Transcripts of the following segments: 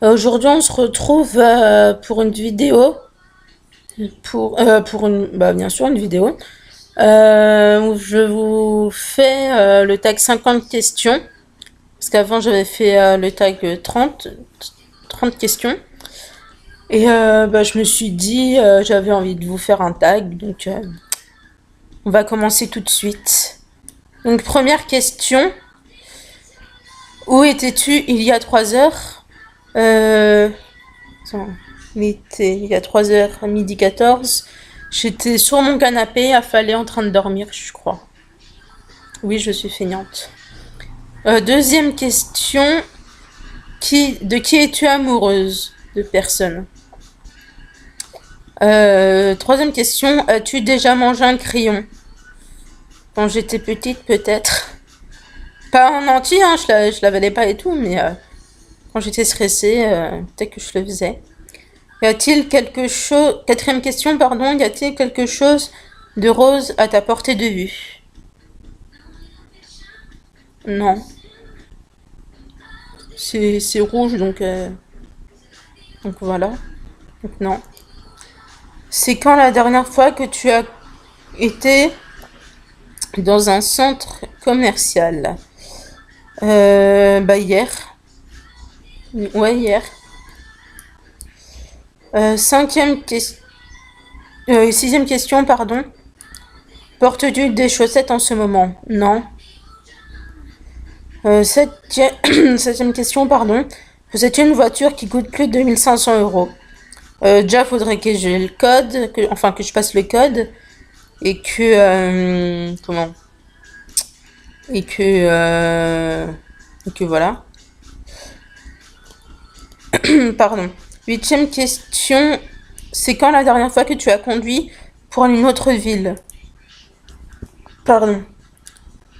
Aujourd'hui, on se retrouve pour une vidéo, bien sûr, une vidéo, où je vous fais le tag 50 questions, parce qu'avant j'avais fait le tag 30 questions, et je me suis dit, j'avais envie de vous faire un tag, donc on va commencer tout de suite. Donc première question, où étais-tu il y a 3 heures? Euh, Attends, il y a 3 heures, midi 14. J'étais sur mon canapé, affalée en train de dormir, je crois. Oui, je suis feignante. Deuxième question. De qui es-tu amoureuse? De personne. Troisième question. As-tu déjà mangé un crayon? Quand j'étais petite, peut-être. Pas en entier, hein, je l'avalais pas et tout, mais quand j'étais stressée, peut-être que je le faisais. Y a-t-il quelque chose... Quatrième question, pardon. Y a-t-il quelque chose de rose à ta portée de vue? Non. C'est rouge, donc voilà. Donc non. C'est quand la dernière fois que tu as été dans un centre commercial? Hier. Ouais, hier. Cinquième question... sixième question, pardon. Portes-tu des chaussettes en ce moment? Non. Septième question, pardon. Possèdes-tu une voiture qui coûte plus de 1500 euros? Déjà, faudrait que j'ai le code, que je passe le code, et comment? Et que voilà. Pardon. Huitième question. C'est quand la dernière fois que tu as conduit pour une autre ville? Pardon.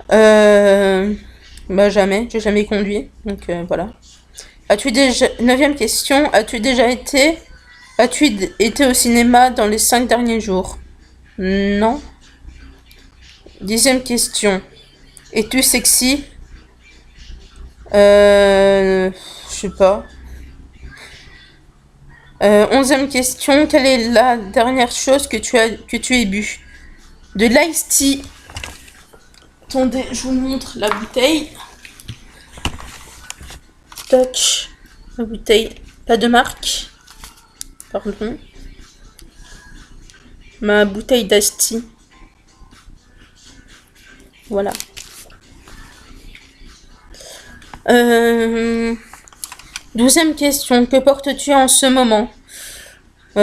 Jamais. J'ai jamais conduit. Donc voilà. As-tu déjà... Neuvième question. As-tu été au cinéma dans les 5 derniers jours? Non. Dixième question. Es-tu sexy? Je sais pas. Onzième question. Quelle est la dernière chose que tu aies bu? De l'ice tea. Attendez, je vous montre la bouteille. Touch. La bouteille. Pas de marque. Pardon. Ma bouteille d'ice tea. Voilà. Douzième question. Que portes-tu en ce moment? Quand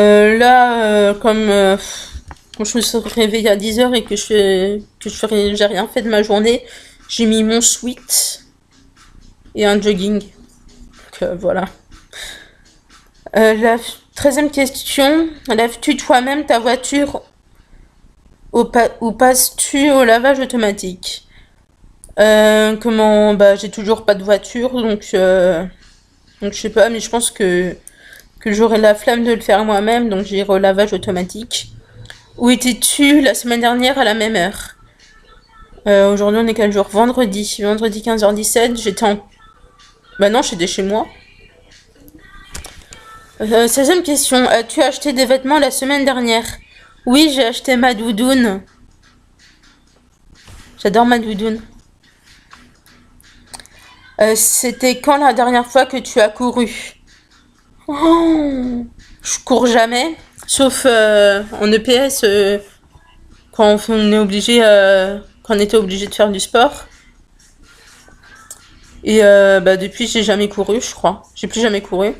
je me suis réveillée à 10 heures et que j'ai rien fait de ma journée, j'ai mis mon sweat et un jogging. Donc voilà. La 13e question. Laves-tu toi-même ta voiture ou passes-tu au lavage automatique? J'ai toujours pas de voiture, donc je sais pas, mais je pense que j'aurai la flemme de le faire moi-même, donc j'irai au lavage automatique. Où étais-tu la semaine dernière à la même heure? Aujourd'hui, on est quel jour? Vendredi. Vendredi 15h17, j'étais en... Bah non, j'étais chez moi. 16e question. As-tu acheté des vêtements la semaine dernière? Oui, j'ai acheté ma doudoune. J'adore ma doudoune. C'était quand la dernière fois que tu as couru? Oh, je cours jamais, sauf en EPS quand on était obligé de faire du sport. Et depuis, j'ai jamais couru, je crois. J'ai plus jamais couru.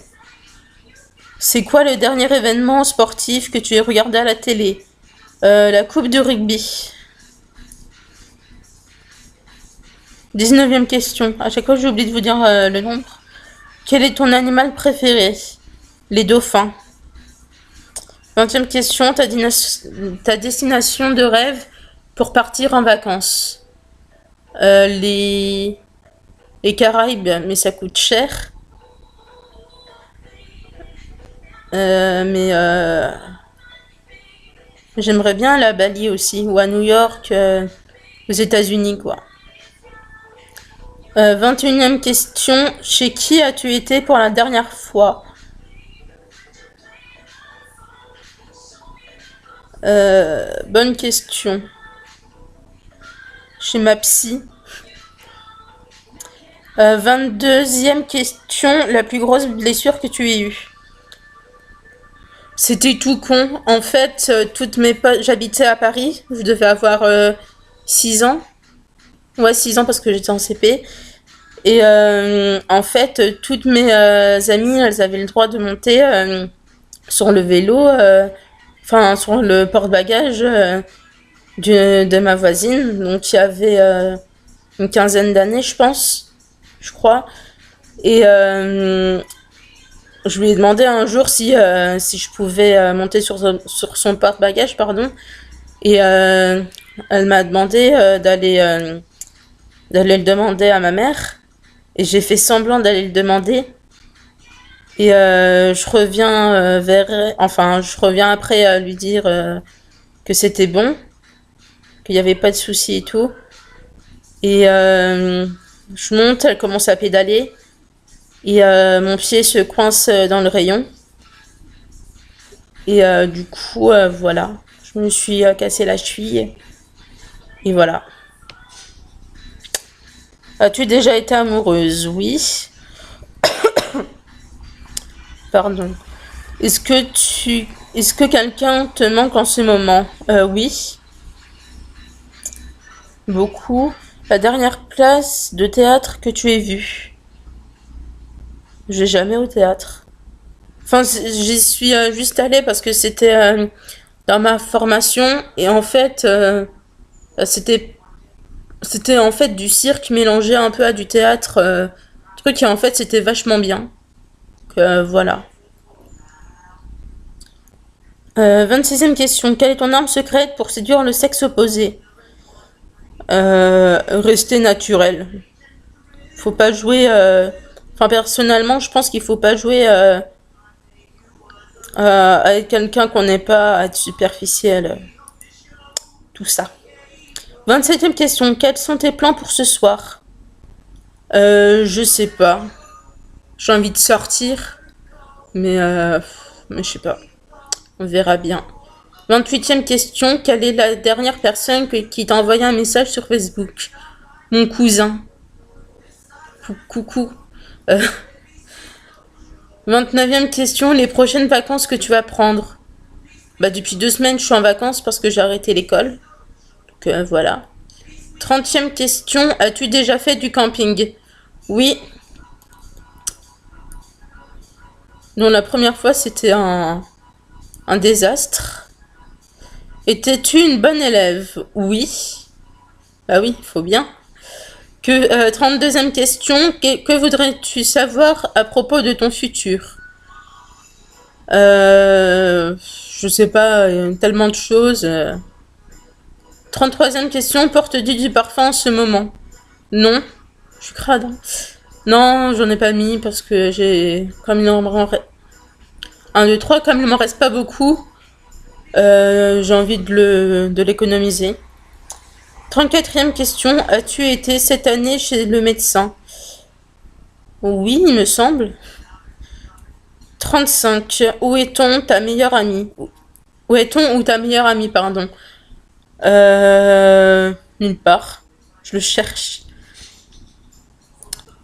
C'est quoi le dernier événement sportif que tu as regardé à la télé? La coupe de rugby. 19e question. À chaque fois, j'oublie de vous dire le nombre. Quel est ton animal préféré? Les dauphins. 20e question. Ta destination de rêve pour partir en vacances? Les Caraïbes, mais ça coûte cher. Mais j'aimerais bien aller à Bali aussi, ou à New York, aux États-Unis, quoi. 21e question. Chez qui as-tu été pour la dernière fois? Bonne question. Chez ma psy. 22e question. La plus grosse blessure que tu aies eue? C'était tout con. En fait, toutes mes potes... J'habitais à Paris. Je devais avoir 6 ans. Ouais, 6 ans parce que j'étais en CP. Et en fait, toutes mes amies, elles avaient le droit de monter sur le vélo, enfin sur le porte-bagages de ma voisine. Donc il y avait une quinzaine d'années, je pense, je crois. Et je lui ai demandé un jour si je pouvais monter sur son porte-bagages, pardon. Et elle m'a demandé d'aller le demander à ma mère. Et j'ai fait semblant d'aller le demander. Et je reviens je reviens après lui dire que c'était bon, qu'il n'y avait pas de souci et tout. Et je monte, elle commence à pédaler. Et mon pied se coince dans le rayon. Et du coup, voilà. Je me suis cassé la cheville. Et voilà. As-tu déjà été amoureuse? Oui. Pardon. Est-ce que quelqu'un te manque en ce moment? Oui. Beaucoup. La dernière place de théâtre que tu aies vue? J'ai jamais au théâtre. Enfin, j'y suis juste allée parce que c'était dans ma formation et en fait, c'était en fait du cirque mélangé un peu à du théâtre, truc qui en fait c'était vachement bien. Donc, voilà. 26e question. Quelle est ton arme secrète pour séduire le sexe opposé? Rester naturel. Faut pas jouer. Enfin, personnellement, je pense qu'il faut pas jouer avec quelqu'un qu'on n'est pas, à être superficiel. Tout ça. 27e question. Quels sont tes plans pour ce soir? Je sais pas. J'ai envie de sortir. Mais je sais pas. On verra bien. 28e question. Quelle est la dernière personne qui t'a envoyé un message sur Facebook? Mon cousin. Coucou. 29e question. Les prochaines vacances que tu vas prendre? Bah, depuis 2 semaines, je suis en vacances parce que j'ai arrêté l'école. Donc, voilà. 30e question. As-tu déjà fait du camping? Oui. Donc, la première fois, c'était un désastre. Étais-tu une bonne élève? Oui. Bah oui, il faut bien. 32e question. Que voudrais-tu savoir à propos de ton futur? Je sais pas, tellement de choses. 33e question. Portes-tu du parfum en ce moment? Non. Je suis crade. Hein. Non, j'en ai pas mis parce que comme il en reste... 1, 2, 3, comme il m'en reste pas beaucoup, j'ai envie de l'économiser. 34e question. As-tu été cette année chez le médecin? Oui, il me semble. 35. Où est-on ta meilleure amie? Où est-on ou ta meilleure amie, pardon? Nulle part. Je le cherche.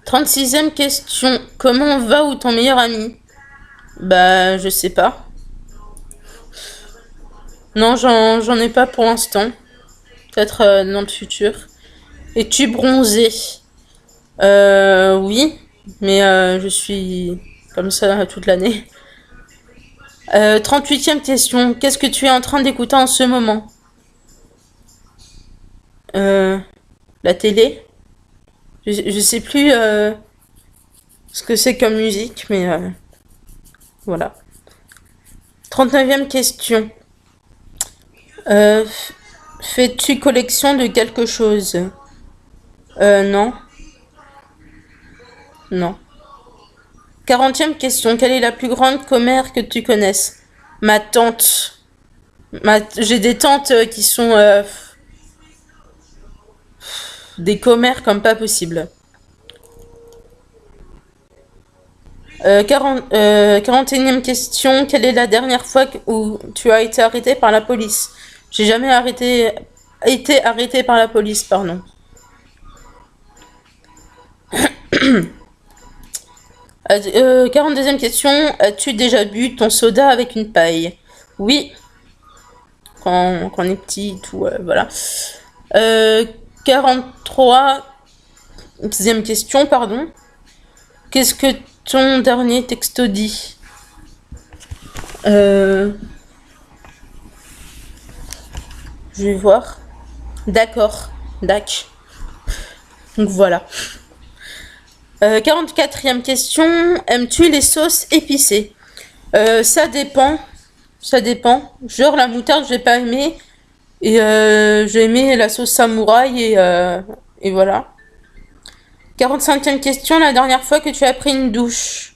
36e question. Comment va ou ton meilleur ami? Bah, je sais pas. Non, j'en ai pas pour l'instant. Peut-être dans le futur. Es-tu bronzé? Oui. Mais je suis comme ça toute l'année. 38e question. Qu'est-ce que tu es en train d'écouter en ce moment? La télé? Je sais plus ce que c'est comme musique, mais voilà. 39e question. Fais-tu collection de quelque chose? Non. Non. 40e question. Quelle est la plus grande commère que tu connaisses? Ma tante. J'ai des tantes qui sont des commères comme pas possible. 41e question. Quelle est la dernière fois où tu as été arrêté par la police? J'ai jamais été arrêté par la police, pardon. 42e question. As-tu déjà bu ton soda avec une paille? Oui. Quand on est petit et tout, voilà. 43e question, pardon. Qu'est-ce que ton dernier texto dit? Je vais voir. D'accord. Dac. Donc voilà. 44e question. Aimes-tu les sauces épicées? Ça dépend. Ça dépend. Genre la moutarde, je vais pas aimer. Et j'ai aimé la sauce samouraï et voilà. 45e question. La dernière fois que tu as pris une douche?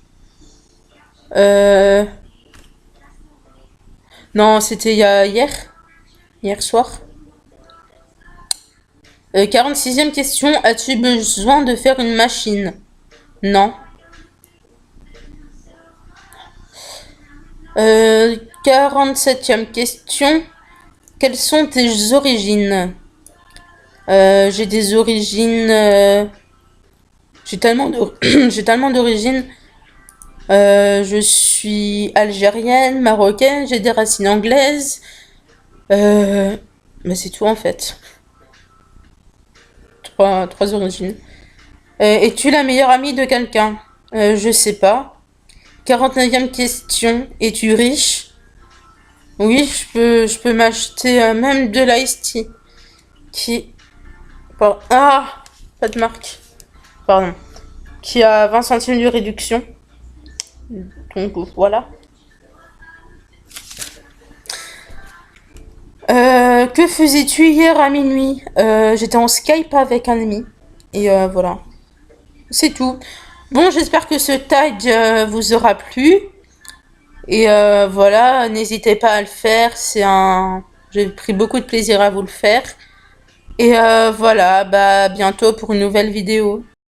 Non, c'était hier. Hier soir. 46e question. As-tu besoin de faire une machine? Non. 47e question. Quelles sont tes origines? J'ai des origines... j'ai tellement d'origines. Je suis algérienne, marocaine, j'ai des racines anglaises. Mais c'est tout en fait. Trois origines. Es-tu la meilleure amie de quelqu'un? Je sais pas. 49e question. Es-tu riche? Oui, je peux m'acheter même de l'ice tea. Qui... Ah, pas de marque. Pardon. Qui a 20 centimes de réduction. Donc voilà. Que faisais-tu hier à minuit? J'étais en Skype avec un ami. Et voilà. C'est tout. Bon, j'espère que ce tag vous aura plu. Et voilà, n'hésitez pas à le faire. J'ai pris beaucoup de plaisir à vous le faire. Et voilà, bah à bientôt pour une nouvelle vidéo.